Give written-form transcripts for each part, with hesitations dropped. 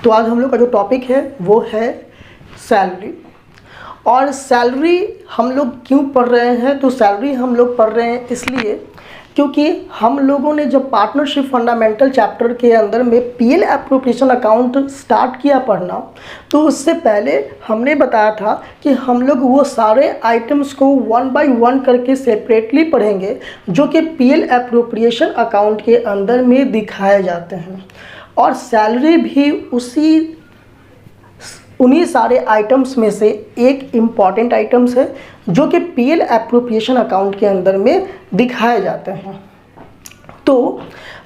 तो आज हम लोग का जो टॉपिक है वो है सैलरी। और सैलरी हम लोग क्यों पढ़ रहे हैं? तो सैलरी हम लोग पढ़ रहे हैं इसलिए क्योंकि हम लोगों ने जब पार्टनरशिप फंडामेंटल चैप्टर के अंदर में पीएल एप्रोप्रिएशन अकाउंट स्टार्ट किया पढ़ना, तो उससे पहले हमने बताया था कि हम लोग वो सारे आइटम्स को वन बाय वन करके सेपरेटली पढ़ेंगे जो कि पीएल एप्रोप्रिएशन अकाउंट के अंदर में दिखाए जाते हैं। और सैलरी भी उन्हीं सारे आइटम्स में से एक इम्पॉर्टेंट आइटम्स है जो कि पीएल एप्रोप्रिएशन अकाउंट के अंदर में दिखाए जाते हैं। तो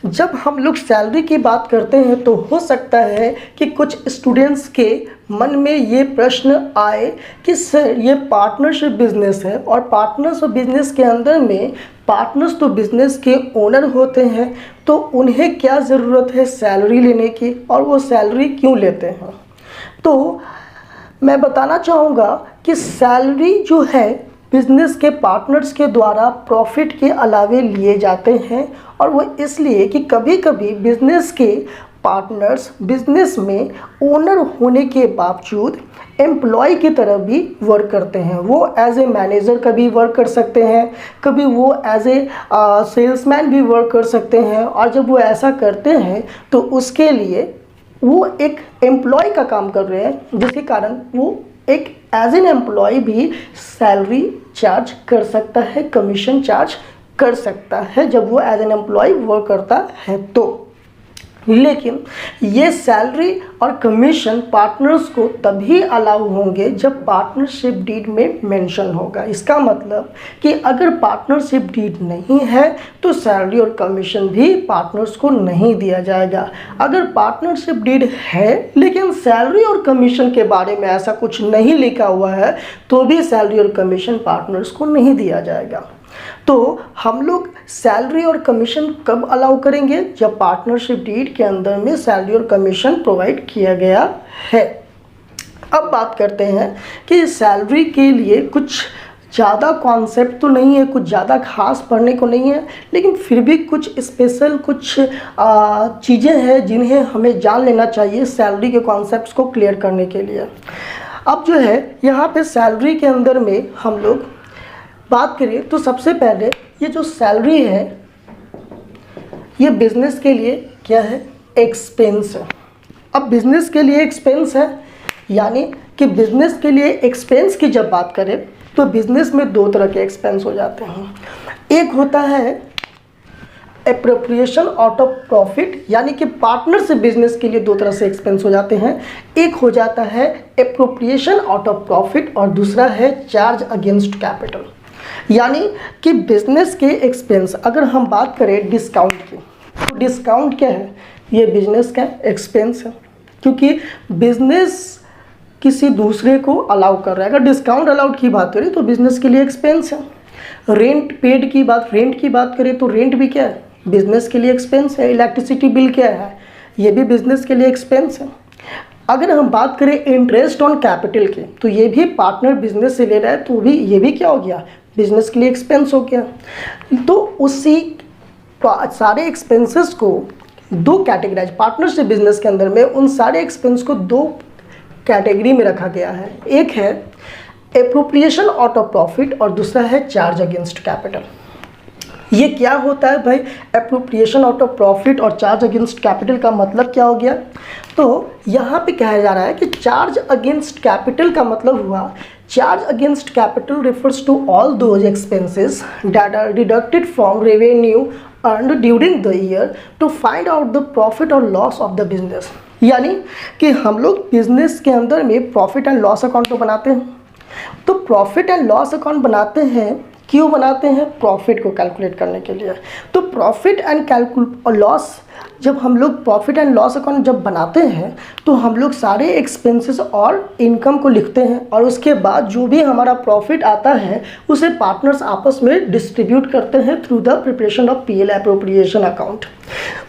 जब हम लोग सैलरी की बात करते हैं तो हो सकता है कि कुछ स्टूडेंट्स के मन में ये प्रश्न आए कि सर ये पार्टनरशिप बिजनेस है और पार्टनरशिप बिजनेस के अंदर में पार्टनर्स तो बिजनेस के ओनर होते हैं, तो उन्हें क्या ज़रूरत है सैलरी लेने की और वो सैलरी क्यों लेते हैं? तो मैं बताना चाहूँगा कि सैलरी जो है बिज़नेस के पार्टनर्स के द्वारा प्रॉफिट के अलावे लिए जाते हैं, और वो इसलिए कि कभी कभी बिज़नेस के पार्टनर्स बिज़नेस में ओनर होने के बावजूद एम्प्लॉय की तरह भी वर्क करते हैं। वो एज ए मैनेजर कभी वर्क कर सकते हैं, कभी वो एज ए सेल्समैन भी वर्क कर सकते हैं। और जब वो ऐसा करते हैं तो उसके लिए वो एक एम्प्लॉय का काम कर रहे हैं, जिसके कारण वो एक एज एन एम्प्लॉय भी सैलरी चार्ज कर सकता है, कमीशन चार्ज कर सकता है जब वो एज एन एम्प्लॉय वर्क करता है। तो लेकिन ये सैलरी और कमीशन पार्टनर्स को तभी अलाउ होंगे जब पार्टनरशिप डीड में मेंशन होगा। इसका मतलब कि अगर पार्टनरशिप डीड नहीं है तो सैलरी और कमीशन भी पार्टनर्स को नहीं दिया जाएगा। अगर पार्टनरशिप डीड है लेकिन सैलरी और कमीशन के बारे में ऐसा कुछ नहीं लिखा हुआ है तो भी सैलरी और कमीशन पार्टनर्स को नहीं दिया जाएगा। तो हम लोग सैलरी और कमीशन कब अलाउ करेंगे? जब पार्टनरशिप डीड के अंदर में सैलरी और कमीशन प्रोवाइड किया गया है। अब बात करते हैं कि सैलरी के लिए कुछ ज़्यादा कॉन्सेप्ट तो नहीं है, कुछ ज़्यादा खास पढ़ने को नहीं है, लेकिन फिर भी कुछ स्पेशल कुछ चीज़ें हैं जिन्हें हमें जान लेना चाहिए सैलरी के कॉन्सेप्ट्स को क्लियर करने के लिए। अब जो है यहाँ पे सैलरी के अंदर में हम लोग बात करें तो सबसे पहले ये जो सैलरी है ये बिजनेस के लिए क्या है? एक्सपेंस है। अब बिजनेस के लिए एक्सपेंस है, यानी कि बिजनेस के लिए एक्सपेंस की जब बात करें तो बिजनेस में दो तरह के एक्सपेंस हो जाते हैं। एक होता है एप्रोप्रिएशन आउट ऑफ प्रॉफिट, यानी कि पार्टनर से बिजनेस के लिए दो तरह से एक्सपेंस हो जाते हैं। एक हो जाता है एप्रोप्रिएशन आउट ऑफ प्रॉफिट और दूसरा है चार्ज अगेंस्ट कैपिटल। यानी कि बिजनेस के एक्सपेंस अगर हम बात करें डिस्काउंट की, तो डिस्काउंट क्या है? ये बिजनेस का एक्सपेंस है, क्योंकि बिजनेस किसी दूसरे को अलाउ कर रहा है। अगर डिस्काउंट अलाउड की बात करें तो बिजनेस के लिए एक्सपेंस है। रेंट पेड की बात करें तो रेंट भी क्या है? बिजनेस के लिए एक्सपेंस है। इलेक्ट्रिसिटी बिल क्या है? ये भी बिजनेस के लिए एक्सपेंस है। अगर हम बात करें इंटरेस्ट ऑन कैपिटल की, तो ये भी पार्टनर बिजनेस से ले रहा है तो भी ये भी क्या हो गया? बिजनेस के लिए एक्सपेंस हो गया। तो उसी सारे एक्सपेंसेस को दो कैटेगराइज पार्टनरशिप बिजनेस के अंदर में उन सारे एक्सपेंस को दो कैटेगरी में रखा गया है। एक है एप्रोप्रिएशन आउट ऑफ प्रॉफिट और दूसरा है चार्ज अगेंस्ट कैपिटल। ये क्या होता है भाई? एप्रोप्रिएशन आउट ऑफ प्रॉफिट और चार्ज अगेंस्ट कैपिटल का मतलब क्या हो गया? तो यहाँ पे कहा जा रहा है कि चार्ज अगेंस्ट कैपिटल का मतलब हुआ charge against capital refers to all those expenses that are deducted from revenue earned during the year to find out the profit or loss of the business। यानी कि हम लोग बिजनेस के अंदर में प्रॉफिट एंड लॉस अकाउंट तो बनाते हैं। तो प्रॉफिट एंड लॉस अकाउंट बनाते हैं, क्यों बनाते हैं? प्रॉफिट को कैलकुलेट करने के लिए। तो प्रॉफिट एंड लॉस जब हम लोग प्रॉफिट एंड लॉस अकाउंट जब बनाते हैं तो हम लोग सारे एक्सपेंसेस और इनकम को लिखते हैं, और उसके बाद जो भी हमारा प्रॉफिट आता है उसे पार्टनर्स आपस में डिस्ट्रीब्यूट करते हैं through the preparation of PL appropriation account.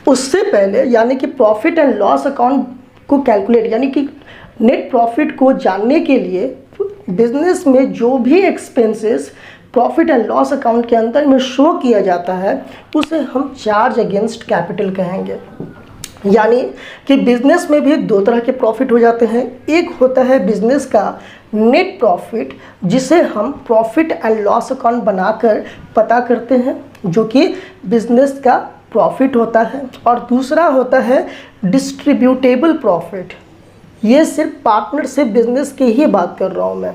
उससे पहले यानी कि प्रॉफिट एंड लॉस अकाउंट को कैलकुलेट यानी कि नेट प्रॉफिट को जानने के लिए बिजनेस में जो भी expenses profit and loss account के अंदर में शो किया जाता है उसे हम चार्ज अगेंस्ट कैपिटल कहेंगे। यानी कि बिजनेस में भी दो तरह के प्रॉफिट हो जाते हैं। एक होता है बिजनेस का नेट प्रॉफिट, जिसे हम प्रॉफिट एंड लॉस अकाउंट बनाकर पता करते हैं, जो कि बिजनेस का प्रॉफिट होता है। और दूसरा होता है डिस्ट्रीब्यूटेबल प्रॉफिट। ये सिर्फ पार्टनरशिप बिजनेस की ही बात कर रहा हूँ मैं,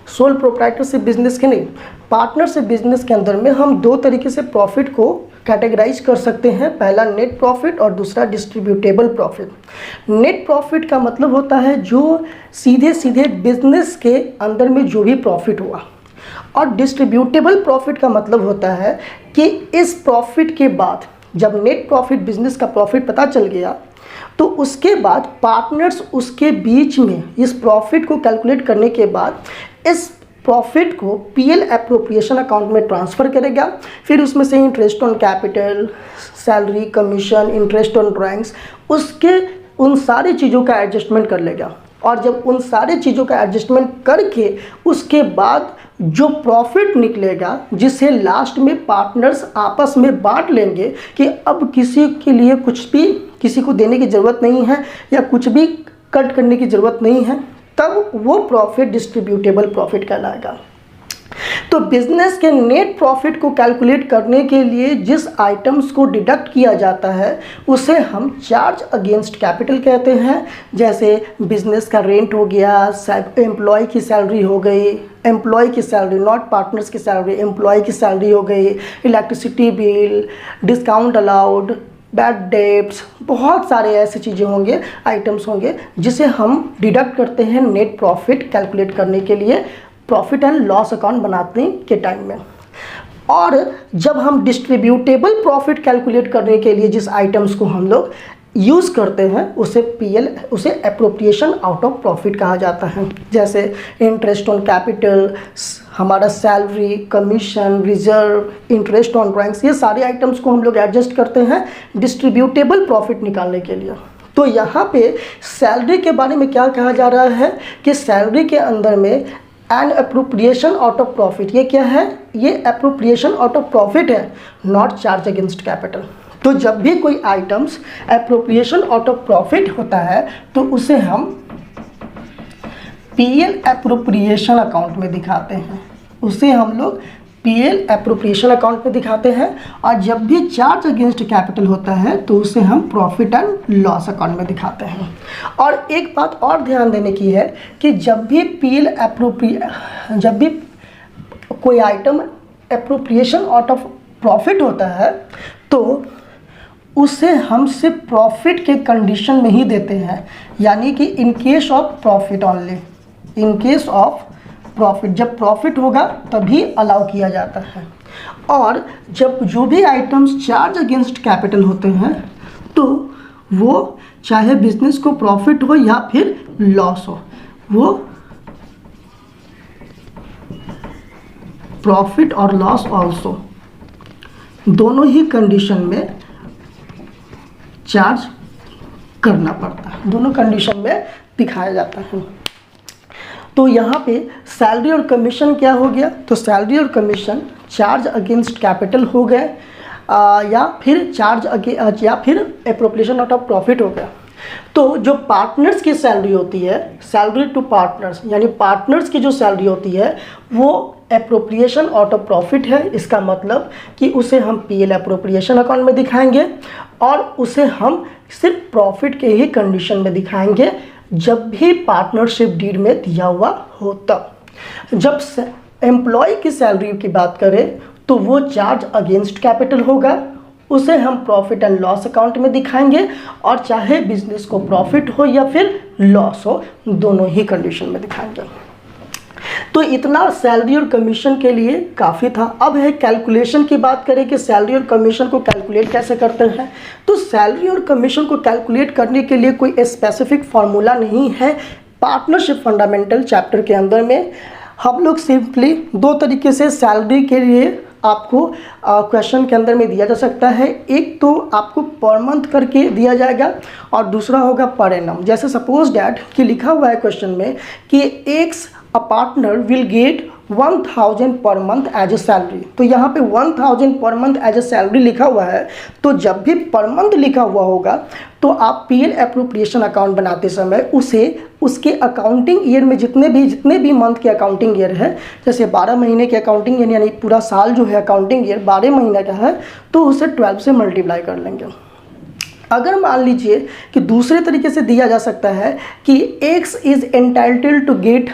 सोल प्रोप्राइटरशिप बिजनेस के नहीं। पार्टनरशिप बिजनेस के अंदर में हम दो तरीके से प्रॉफिट को कैटेगराइज कर सकते हैं, पहला नेट प्रॉफिट और दूसरा डिस्ट्रीब्यूटेबल प्रॉफिट। नेट प्रॉफिट का मतलब होता है जो सीधे सीधे बिजनेस के अंदर में जो भी प्रॉफिट हुआ, और डिस्ट्रीब्यूटेबल प्रॉफिट का मतलब होता है कि इस प्रॉफिट के बाद जब नेट प्रॉफिट बिजनेस का प्रॉफिट पता चल गया तो उसके बाद पार्टनर्स उसके बीच में इस प्रॉफिट को कैलकुलेट करने के बाद इस प्रॉफिट को पीएल एप्रोप्रिएशन अकाउंट में ट्रांसफ़र करेगा। फिर उसमें से interest on capital, salary, commission, interest on drawings, उसके उन सारी चीज़ों का एडजस्टमेंट कर लेगा। और जब उन सारी चीज़ों का एडजस्टमेंट करके उसके बाद जो प्रॉफिट निकलेगा, जिसे लास्ट में पार्टनर्स आपस में बांट लेंगे कि अब किसी के लिए कुछ भी किसी को देने की ज़रूरत नहीं है या कुछ भी कट करने की ज़रूरत नहीं है, तब वो प्रॉफिट डिस्ट्रीब्यूटेबल प्रॉफिट कहलाएगा। तो बिजनेस के नेट प्रॉफिट को कैलकुलेट करने के लिए जिस आइटम्स को डिडक्ट किया जाता है उसे हम चार्ज अगेंस्ट कैपिटल कहते हैं। जैसे बिजनेस का रेंट हो गया, एम्प्लॉय की सैलरी हो गई, एम्प्लॉय की सैलरी नॉट पार्टनर्स की सैलरी, एम्प्लॉय की सैलरी हो गई, electricity bill, discount allowed, bad debts, बहुत सारे ऐसे चीज़ें होंगे, आइटम्स होंगे जिसे हम डिडक्ट करते हैं नेट प्रॉफिट कैलकुलेट करने के लिए प्रॉफिट एंड लॉस अकाउंट बनाने के टाइम में। और जब हम डिस्ट्रीब्यूटेबल प्रॉफिट कैलकुलेट करने के लिए जिस आइटम्स को हम लोग यूज़ करते हैं उसे एप्रोप्रिएशन आउट ऑफ प्रॉफिट कहा जाता है। जैसे इंटरेस्ट ऑन कैपिटल, हमारा salary, commission, reserve, interest on drawings, ये सारे आइटम्स को हम लोग एडजस्ट करते हैं डिस्ट्रीब्यूटेबल प्रॉफिट निकालने के लिए। तो यहाँ पे सैलरी के बारे में क्या कहा जा रहा है कि सैलरी के अंदर में and appropriation out of profit, ये क्या है? ये एप्रोप्रिएशन आउट ऑफ प्रॉफिट है, नॉट चार्ज अगेंस्ट कैपिटल। तो जब भी कोई items appropriation out of profit होता है तो उसे हम पीएल एप्रोप्रिएशन अकाउंट में दिखाते हैं, उसे हम लोग पीएल एप्रोप्रिएशन अकाउंट में दिखाते हैं। और जब भी चार्ज अगेंस्ट कैपिटल होता है तो उसे हम प्रॉफिट एंड लॉस अकाउंट में दिखाते हैं। और एक बात और ध्यान देने की है कि जब भी कोई item appropriation out of profit होता है तो उसे हम सिर्फ प्रॉफिट के कंडीशन में ही देते हैं, यानी कि in case of profit only, in case of profit, जब प्रॉफिट होगा तभी अलाउ किया जाता है। और जब जो भी आइटम्स चार्ज अगेंस्ट कैपिटल होते हैं तो वो चाहे बिजनेस को प्रॉफिट हो या फिर लॉस हो, वो प्रॉफिट और लॉस ऑल्सो दोनों ही कंडीशन में चार्ज करना पड़ता है, दोनों कंडीशन में दिखाया जाता है। तो यहाँ पे सैलरी और कमीशन क्या हो गया? तो सैलरी और कमीशन चार्ज अगेंस्ट कैपिटल हो गए या फिर एप्रोप्रिएशन आउट ऑफ प्रॉफिट हो गया। तो जो पार्टनर्स की सैलरी होती है, सैलरी टू पार्टनर्स, यानी पार्टनर्स की जो सैलरी होती है वो एप्रोप्रिएशन आउट ऑफ प्रॉफिट है। इसका मतलब कि उसे हम पीएल एप्रोप्रिएशन अकाउंट में दिखाएंगे और उसे हम सिर्फ प्रॉफिट के ही कंडीशन में दिखाएंगे जब भी पार्टनरशिप डीड में दिया हुआ हो तब। जब एम्प्लॉय की सैलरी की बात करें तो वो चार्ज अगेंस्ट कैपिटल होगा, उसे हम प्रॉफिट एंड लॉस अकाउंट में दिखाएंगे और चाहे बिजनेस को प्रॉफिट हो या फिर लॉस हो, दोनों ही कंडीशन में दिखाएंगे। तो इतना सैलरी और कमीशन के लिए काफ़ी था। अब है कैलकुलेशन की बात करें कि सैलरी और कमीशन को कैलकुलेट कैसे करते हैं। तो सैलरी और कमीशन को कैलकुलेट करने के लिए कोई स्पेसिफिक फार्मूला नहीं है। पार्टनरशिप फंडामेंटल चैप्टर के अंदर में हम लोग सिंपली दो तरीके से सैलरी के लिए आपको क्वेश्चन के अंदर में दिया जा सकता है। एक तो आपको पर मंथ करके दिया जाएगा और दूसरा होगा पर एनम। जैसे सपोज डैट कि लिखा हुआ है क्वेश्चन में कि x a partner will get 1000 per month as a salary. तो यहाँ पे 1000 per month as a salary लिखा हुआ है, तो जब भी पर मंथ लिखा हुआ होगा तो आप पीएल एप्रोप्रिएशन अकाउंट बनाते समय उसे उसके अकाउंटिंग ईयर में जितने भी मंथ के अकाउंटिंग ईयर है, जैसे 12 महीने के अकाउंटिंग ईयर यानी पूरा साल जो है अकाउंटिंग ईयर 12 महीने का है, तो उसे 12 से मल्टीप्लाई कर लेंगे। अगर मान लीजिए कि दूसरे तरीके से दिया जा सकता है कि X is entitled to get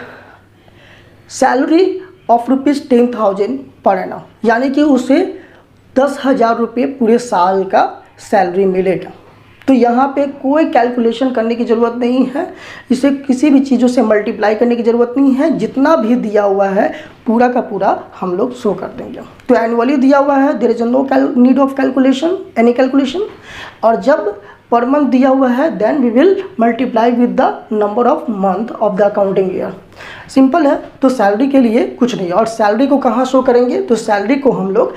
salary of ₹10,000 per annum, यानी कि उसे 10,000 रुपये पूरे साल का सैलरी मिलेगा। तो यहाँ पे कोई कैलकुलेशन करने की ज़रूरत नहीं है, इसे किसी भी चीज़ों से मल्टीप्लाई करने की ज़रूरत नहीं है, जितना भी दिया हुआ है पूरा का पूरा हम लोग शो कर देंगे। तो एनुअली दिया हुआ है, there is no need of calculation, any calculation. और जब पर मंथ दिया हुआ है then we will multiply with the number of month of the accounting year. Simple है। तो सैलरी के लिए कुछ नहीं, और सैलरी को कहाँ शो करेंगे, तो सैलरी को हम लोग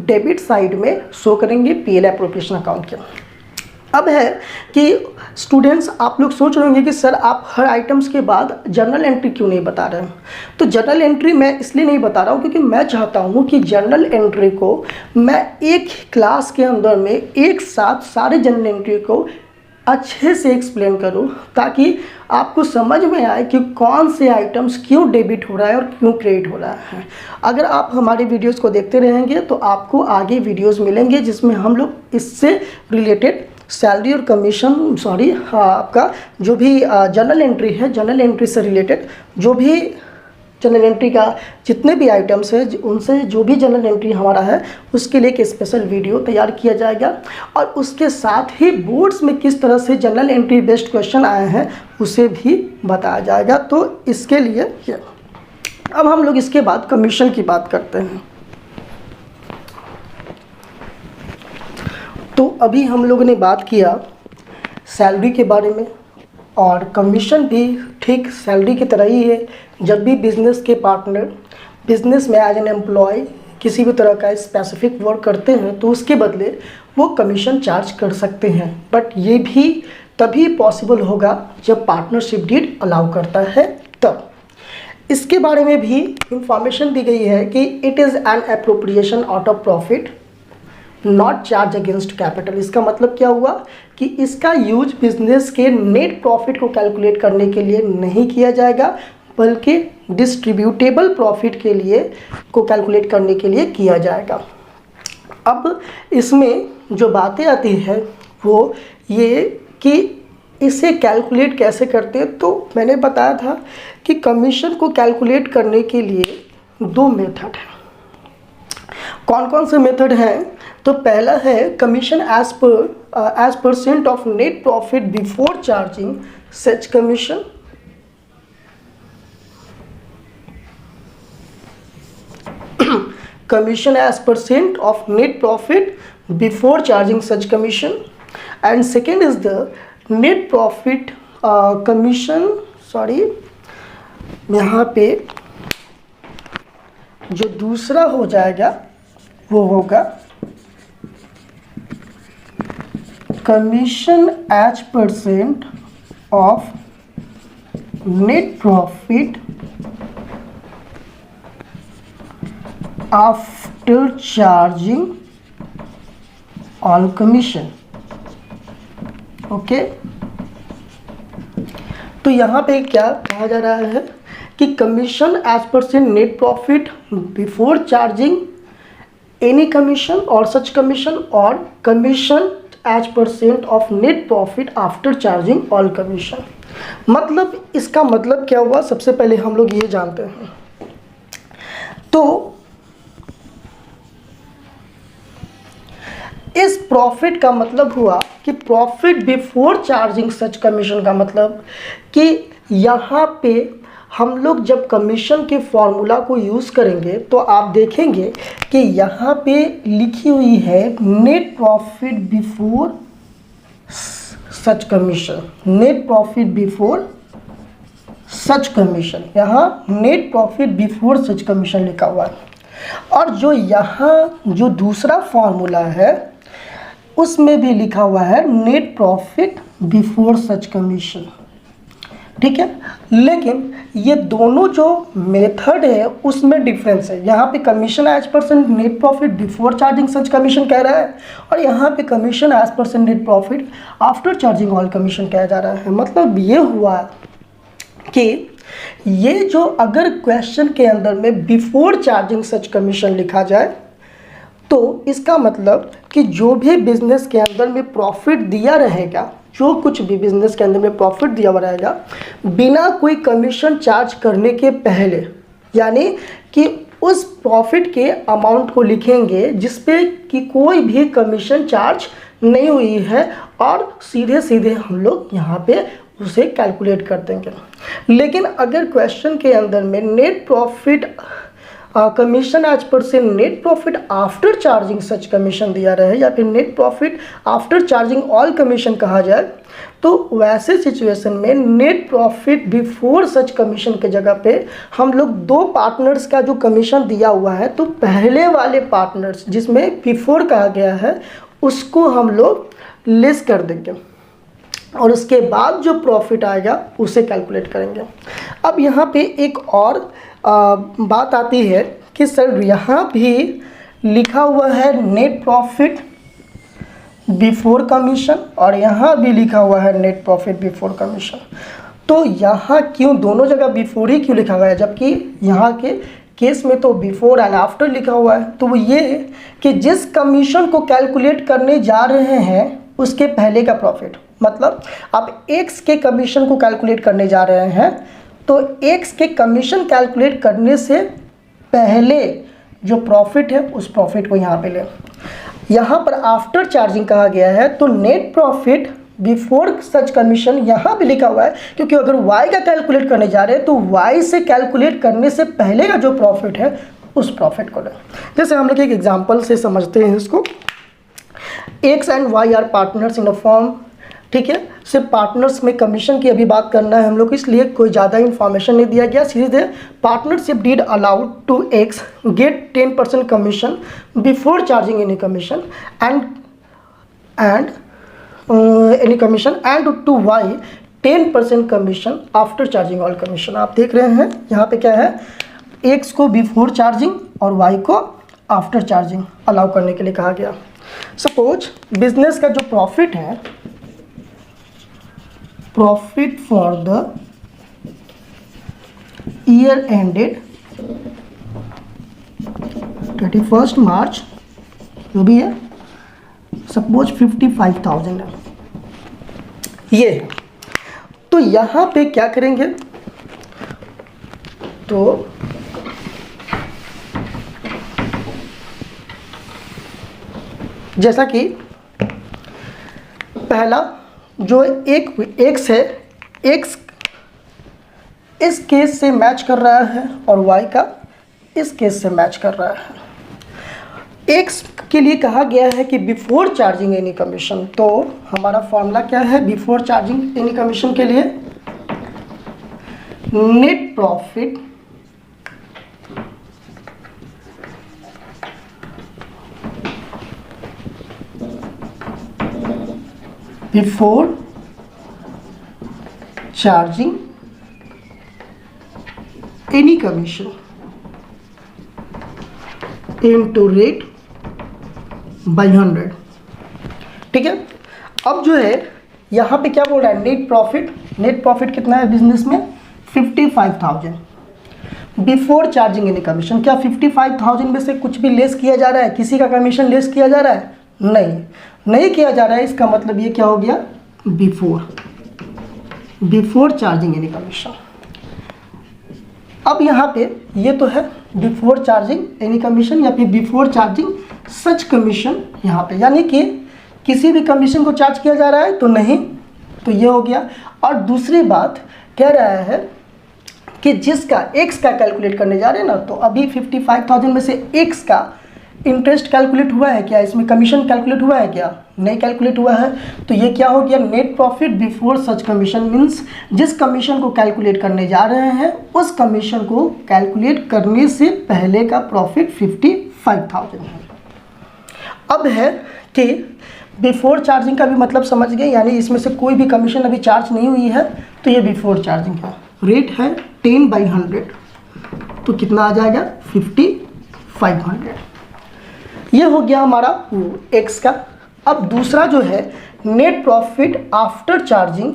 डेबिट साइड में शो करेंगे पीएल एप्रोप्रिएशन अकाउंट के। अब है कि स्टूडेंट्स आप लोग सोच रहे होंगे कि सर आप हर आइटम्स के बाद जर्नल एंट्री क्यों नहीं बता रहे हैं। तो जर्नल एंट्री मैं इसलिए नहीं बता रहा हूँ क्योंकि मैं चाहता हूँ कि जर्नल एंट्री को मैं एक क्लास के अंदर में एक साथ सारे जर्नल एंट्री को अच्छे से एक्सप्लेन करूँ, ताकि आपको समझ में आए कि कौन से आइटम्स क्यों डेबिट हो रहा है और क्यों क्रेडिट हो रहा है। अगर आप हमारे वीडियोस को देखते रहेंगे तो आपको आगे वीडियोस मिलेंगे जिसमें हम लोग इससे रिलेटेड सैलरी और कमीशन आपका जो भी जर्नल एंट्री है, जर्नल एंट्री से रिलेटेड जो भी जर्नल एंट्री का जितने भी आइटम्स है उनसे जो भी जर्नल एंट्री हमारा है उसके लिए एक स्पेशल वीडियो तैयार किया जाएगा। और उसके साथ ही बोर्ड्स में किस तरह से जर्नल एंट्री बेस्ड क्वेश्चन आए हैं उसे भी बताया जाएगा। तो इसके लिए अब हम लोग इसके बाद कमीशन की बात करते हैं। तो अभी हम लोगों ने बात किया सैलरी के बारे में, और कमीशन भी ठीक सैलरी की तरह ही है। जब भी बिज़नेस के पार्टनर बिज़नेस में एज एन एम्प्लॉय किसी भी तरह का स्पेसिफिक वर्क करते हैं तो उसके बदले वो कमीशन चार्ज कर सकते हैं, बट ये भी तभी पॉसिबल होगा जब पार्टनरशिप डीड अलाउ करता है तब। इसके बारे में भी इंफॉर्मेशन दी गई है कि it is an appropriation out of profit not charge against capital. इसका मतलब क्या हुआ कि इसका यूज बिजनेस के नेट प्रॉफिट को कैलकुलेट करने के लिए नहीं किया जाएगा, बल्कि डिस्ट्रीब्यूटेबल प्रॉफिट के लिए को कैलकुलेट करने के लिए किया जाएगा। अब इसमें जो बातें आती है वो ये कि इसे कैलकुलेट कैसे करते हैं। तो मैंने बताया था कि कमीशन को कैलकुलेट करने के लिए दो मेथड हैं। कौन कौन से मेथड हैं? तो पहला है commission as percent of net profit before charging such commission. Commission as percent of net profit before charging such commission. And second is the net profit commission, यहाँ पे जो दूसरा हो जाएगा वो होगा commission as percent of net profit after charging all commission. Okay, तो यहाँ पे क्या कहा जा रहा है कि commission as percent net profit before charging any commission और सच कमीशन, और commission as percent of net profit after charging all commission. मतलब इसका मतलब क्या हुआ, सबसे पहले हम लोग ये जानते हैं। तो इस प्रॉफिट का मतलब हुआ कि profit before charging such commission का मतलब कि यहाँ पे हम लोग जब कमीशन के फॉर्मूला को यूज़ करेंगे तो आप देखेंगे कि यहाँ पे लिखी हुई है net profit before such commission, net profit before such commission. यहाँ net profit before such commission लिखा हुआ है। और जो यहाँ जो दूसरा फॉर्मूला है उसमें भी लिखा हुआ है net profit before such commission. ठीक है। लेकिन ये दोनों जो मेथड है उसमें डिफरेंस है। यहाँ पे commission as percent net profit before charging such commission कह रहा है, और यहाँ पे commission as percent net profit after charging all commission कहा जा रहा है। मतलब ये हुआ कि ये जो अगर क्वेश्चन के अंदर में बिफोर चार्जिंग सच कमीशन लिखा जाए तो इसका मतलब कि जो भी बिजनेस के अंदर में प्रॉफिट दिया रहेगा, जो कुछ भी बिजनेस के अंदर में प्रॉफिट दिया हुआ रहेगा बिना कोई कमीशन चार्ज करने के पहले, यानी कि उस प्रॉफिट के अमाउंट को लिखेंगे जिस पे कि कोई भी कमीशन चार्ज नहीं हुई है, और सीधे सीधे हम लोग यहाँ पे उसे कैलकुलेट कर देंगे। लेकिन अगर क्वेश्चन के अंदर में net profit commission as per से net profit after charging such commission दिया रहे, या फिर net profit after charging all commission कहा जाए, तो वैसे सिचुएशन में net profit before such commission के जगह पे हम लोग दो पार्टनर्स का जो कमीशन दिया हुआ है, तो पहले वाले पार्टनर्स जिसमें बिफोर कहा गया है उसको हम लोग लेस कर देंगे, और उसके बाद जो प्रॉफिट आएगा उसे कैलकुलेट करेंगे। अब यहाँ पे एक और बात आती है कि सर यहाँ भी लिखा हुआ है नेट प्रॉफिट बिफोर कमीशन, और यहाँ भी लिखा हुआ है नेट प्रॉफिट बिफोर कमीशन, तो यहाँ क्यों दोनों जगह बिफोर ही क्यों लिखा गया है, जबकि यहाँ के केस में तो बिफोर एंड आफ्टर लिखा हुआ है। तो वो ये कि जिस कमीशन को कैलकुलेट करने जा रहे हैं उसके पहले का प्रॉफिट, मतलब आप एक्स के कमीशन को कैलकुलेट करने जा रहे हैं, तो एक्स के कमीशन कैलकुलेट करने से पहले जो प्रॉफिट है उस प्रॉफिट को यहाँ पे ले। यहाँ पर आफ्टर चार्जिंग कहा गया है, तो net profit before such commission यहाँ भी लिखा हुआ है, क्योंकि अगर वाई का कैलकुलेट करने जा रहे हैं तो वाई से कैलकुलेट करने से पहले का जो प्रॉफिट है उस प्रॉफिट को ले। जैसे हम लोग एक एग्जाम्पल से समझते हैं इसको। X and Y are partners in a firm, ठीक है। सिर्फ पार्टनर्स में कमीशन की अभी बात करना है हम लोग, इसलिए कोई ज़्यादा इन्फॉर्मेशन नहीं दिया गया। सीधे partnership deed allowed to X get 10% commission before charging any commission and any commission, and to Y 10% commission after charging all commission. आप देख रहे हैं यहाँ पे क्या है, एक्स को बिफोर चार्जिंग और वाई को आफ्टर चार्जिंग अलाउ करने के लिए कहा गया। सपोज बिजनेस का जो प्रॉफिट है, profit for the year ended 31 मार्च जो भी है, सपोज 55,000 है ये। तो यहाँ पे क्या करेंगे, तो जैसा कि पहला जो एक्स है, एक्स इस केस से मैच कर रहा है और वाई का इस केस से मैच कर रहा है। एक्स के लिए कहा गया है कि बिफोर चार्जिंग एनी कमीशन, तो हमारा फॉर्मूला क्या है बिफोर चार्जिंग एनी कमीशन के लिए, net profit before charging any commission into rate by 100, ठीक है। अब जो है यहाँ पे क्या बोल रहा है, नेट प्रॉफिट कितना है बिजनेस में 55,000 बिफोर चार्जिंग एनी कमीशन। क्या 55,000 में से कुछ भी लेस किया जा रहा है, किसी का कमीशन लेस किया जा रहा है? नहीं किया जा रहा है। इसका मतलब ये क्या हो गया, बिफोर चार्जिंग एनी कमीशन। अब यहाँ पे ये तो है बिफोर चार्जिंग एनी कमीशन या फिर बिफोर चार्जिंग सच कमीशन यहाँ पे, यानी कि किसी भी कमीशन को चार्ज किया जा रहा है तो नहीं, तो ये हो गया। और दूसरी बात कह रहा है कि जिसका एक्स का कैलकुलेट करने जा रहे हैं ना, तो अभी 55,000 में से एक्स का इंटरेस्ट कैलकुलेट हुआ है क्या, इसमें कमीशन कैलकुलेट हुआ है क्या, नहीं कैलकुलेट हुआ है। तो ये क्या हो गया, net profit before such commission means जिस कमीशन को कैलकुलेट करने जा रहे हैं उस कमीशन को कैलकुलेट करने से पहले का प्रॉफिट 55,000 है। अब है कि बिफोर चार्जिंग का भी मतलब समझ गए, यानी इसमें से कोई भी कमीशन अभी चार्ज नहीं हुई है, तो ये बिफोर चार्जिंग है। रेट है 10/100, तो कितना आ जाएगा 5500। ये हो गया हमारा एक्स का। अब दूसरा जो है net profit after charging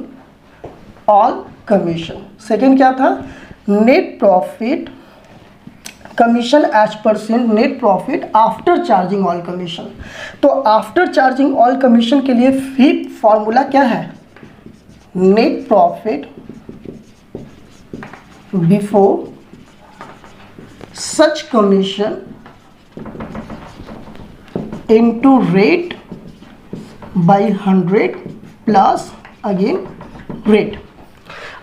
all commission. Second क्या था, net profit commission as percent net profit after charging all commission. तो आफ्टर चार्जिंग ऑल कमीशन के लिए फिफ्थ फॉर्मूला क्या है, net profit before such commission into rate by 100 plus again rate.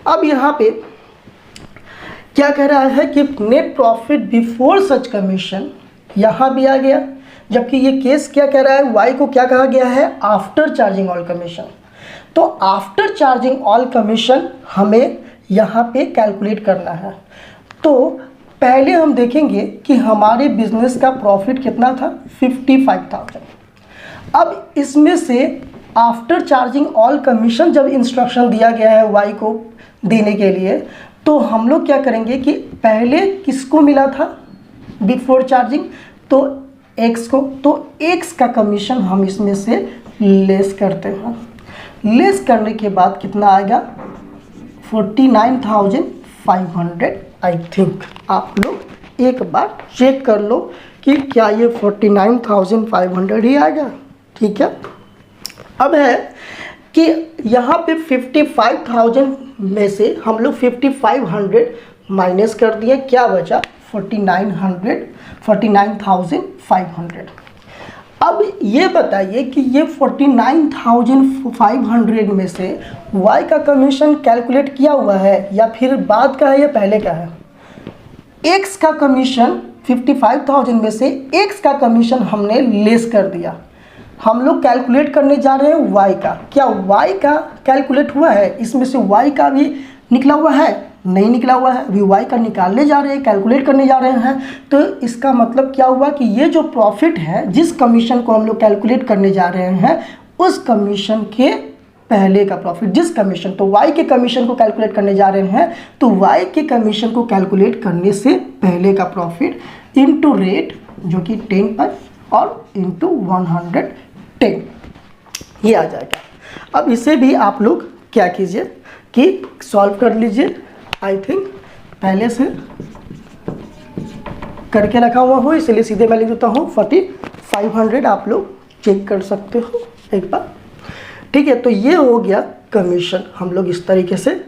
अब यहाँ पे क्या कह रहा है कि net profit before such commission यहाँ भी आ गया, जबकि ये केस क्या कह रहा है, वाई को क्या कहा गया है, आफ्टर चार्जिंग ऑल कमीशन। तो आफ्टर चार्जिंग ऑल कमीशन हमें यहाँ पे कैलकुलेट करना है। तो पहले हम देखेंगे कि हमारे बिजनेस का प्रॉफिट कितना था, 55,000। अब इसमें से आफ्टर चार्जिंग ऑल कमीशन जब इंस्ट्रक्शन दिया गया है वाई को देने के लिए, तो हम लोग क्या करेंगे कि पहले किसको मिला था बिफोर चार्जिंग, तो एक्स को। तो एक्स का कमीशन हम इसमें से लेस करते हैं। लेस करने के बाद कितना आएगा, 49,500। आई थिंक आप लोग एक बार चेक कर लो कि क्या ये 49,500 ही आएगा। ठीक है, अब है कि यहाँ पे 55,000 में से हम लोग 5500 माइनस कर दिए, क्या बचा 49,500। अब ये बताइए कि ये 49,500 में से वाई का कमीशन कैलकुलेट किया हुआ है या फिर बाद का है या पहले का है। एक्स का कमीशन 55,000 में से एक्स का कमीशन हमने लेस कर दिया। हम लोग कैलकुलेट करने जा रहे हैं वाई का। क्या वाई का कैलकुलेट हुआ है, इसमें से वाई का भी निकला हुआ है, नहीं निकला हुआ है। अभी वाई का निकालने जा रहे हैं, कैलकुलेट करने जा रहे हैं। तो इसका मतलब क्या हुआ कि ये जो प्रॉफिट है, जिस कमीशन को हम लोग कैलकुलेट करने जा रहे हैं, उस कमीशन के पहले का प्रॉफिट, जिस कमीशन, तो वाई के कमीशन को कैलकुलेट करने जा रहे हैं, तो वाई के कमीशन को कैलकुलेट करने से पहले का प्रॉफिट इंटू रेट जो कि 10 पर और इंटू 110 ये आ जाएगा। अब इसे भी आप लोग क्या कीजिए कि सॉल्व कर लीजिए। आई थिंक पहले से करके रखा हुआ हो, इसलिए सीधे मैं लिख देता हूँ 4500। आप लोग चेक कर सकते हो एक बार। ठीक है, तो ये हो गया कमीशन, हम लोग इस तरीके से